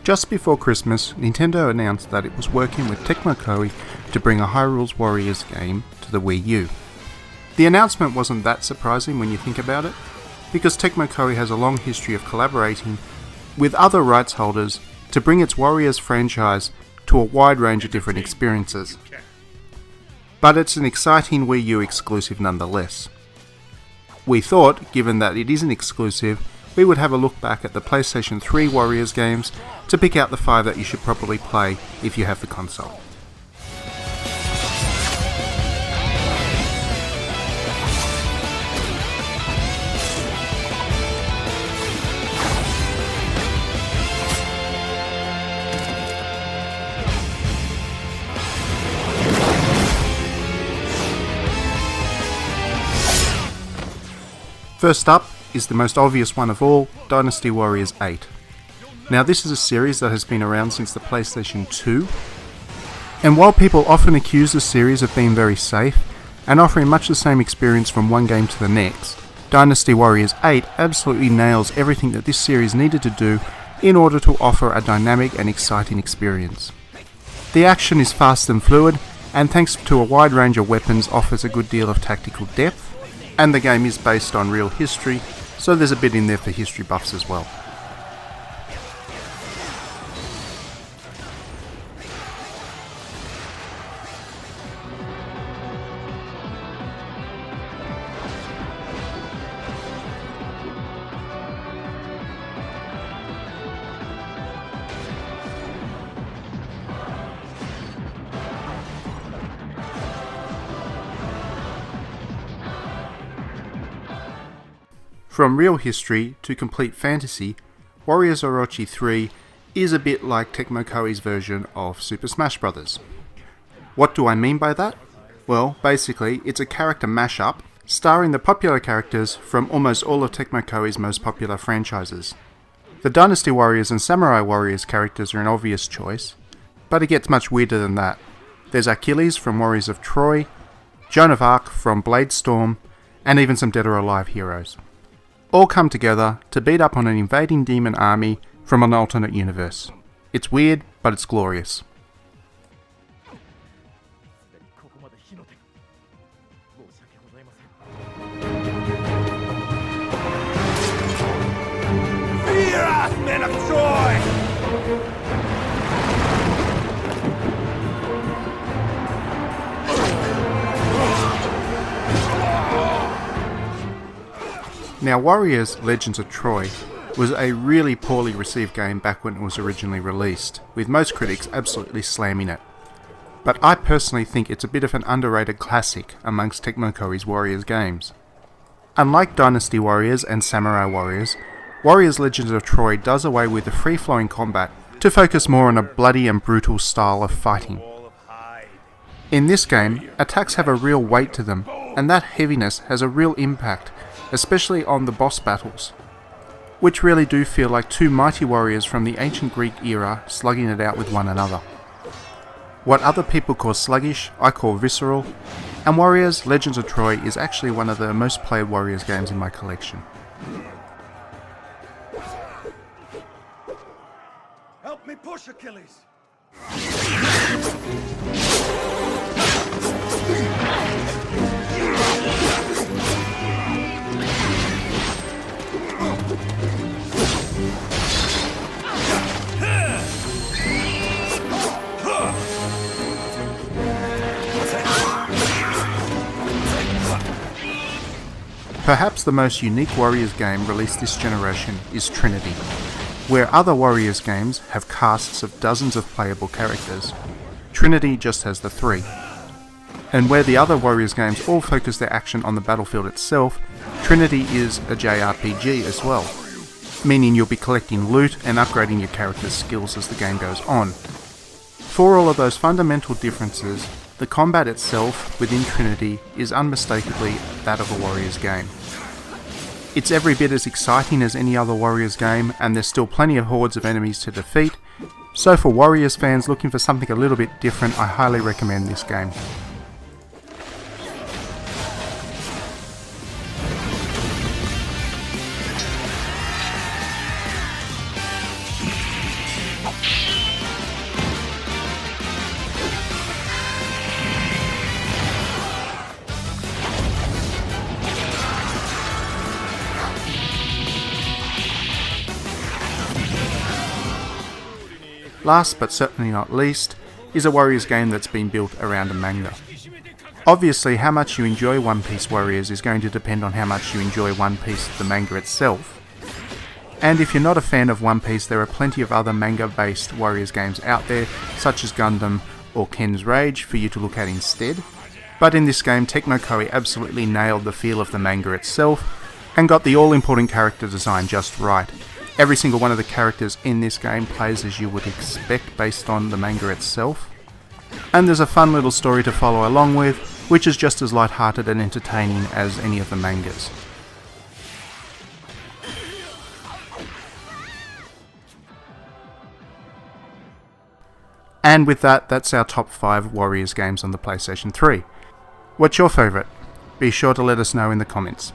Just before Christmas, Nintendo announced that it was working with Tecmo Koei to bring a Hyrule Warriors game to the Wii U. The announcement wasn't that surprising when you think about it, because Tecmo Koei has a long history of collaborating with other rights holders to bring its Warriors franchise to a wide range of different experiences. But it's an exciting Wii U exclusive nonetheless. We thought, given that it isn't exclusive, we would have a look back at the PlayStation 3 Warriors games to pick out the 5 that you should probably play if you have the console. First up is the most obvious one of all, Dynasty Warriors 8. Now this is a series that has been around since the PlayStation 2, and while people often accuse the series of being very safe and offering much the same experience from one game to the next, Dynasty Warriors 8 absolutely nails everything that this series needed to do in order to offer a dynamic and exciting experience. The action is fast and fluid, and thanks to a wide range of weapons offers a good deal of tactical depth, and the game is based on real history, so there's a bit in there for history buffs as well. From real history to complete fantasy, Warriors Orochi III is a bit like Tecmo Koei's version of Super Smash Bros. What do I mean by that? Well, basically, it's a character mashup starring the popular characters from almost all of Tecmo Koei's most popular franchises. The Dynasty Warriors and Samurai Warriors characters are an obvious choice, but it gets much weirder than that. There's Achilles from Warriors of Troy, Joan of Arc from Bladestorm, and even some Dead or Alive heroes. All come together to beat up on an invading demon army from an alternate universe. It's weird, but it's glorious. Fear us, men of Troy! Now Warriors Legends of Troy was a really poorly received game back when it was originally released, with most critics absolutely slamming it. But I personally think it's a bit of an underrated classic amongst Tecmo Koei's Warriors games. Unlike Dynasty Warriors and Samurai Warriors, Warriors Legends of Troy does away with the free-flowing combat to focus more on a bloody and brutal style of fighting. In this game, attacks have a real weight to them, and that heaviness has a real impact, especially on the boss battles, which really do feel like two mighty warriors from the ancient Greek era slugging it out with one another. What other people call sluggish, I call visceral, and Warriors Legends of Troy is actually one of the most played Warriors games in my collection. Help me push, Achilles! Perhaps the most unique Warriors game released this generation is Trinity. Where other Warriors games have casts of dozens of playable characters, Trinity just has the 3. And where the other Warriors games all focus their action on the battlefield itself, Trinity is a JRPG as well, meaning you'll be collecting loot and upgrading your character's skills as the game goes on. For all of those fundamental differences, the combat itself within Trinity is unmistakably that of a Warriors game. It's every bit as exciting as any other Warriors game, and there's still plenty of hordes of enemies to defeat, so for Warriors fans looking for something a little bit different, I highly recommend this game. Last but certainly not least, is a Warriors game that's been built around a manga. Obviously, how much you enjoy One Piece Warriors is going to depend on how much you enjoy One Piece, the manga itself. And if you're not a fan of One Piece, there are plenty of other manga-based Warriors games out there, such as Gundam or Ken's Rage, for you to look at instead. But in this game, Tecmo Koei absolutely nailed the feel of the manga itself, and got the all-important character design just right. Every single one of the characters in this game plays as you would expect based on the manga itself. And there's a fun little story to follow along with, which is just as light-hearted and entertaining as any of the mangas. And with that, that's our top 5 Warriors games on the PlayStation 3. What's your favourite? Be sure to let us know in the comments.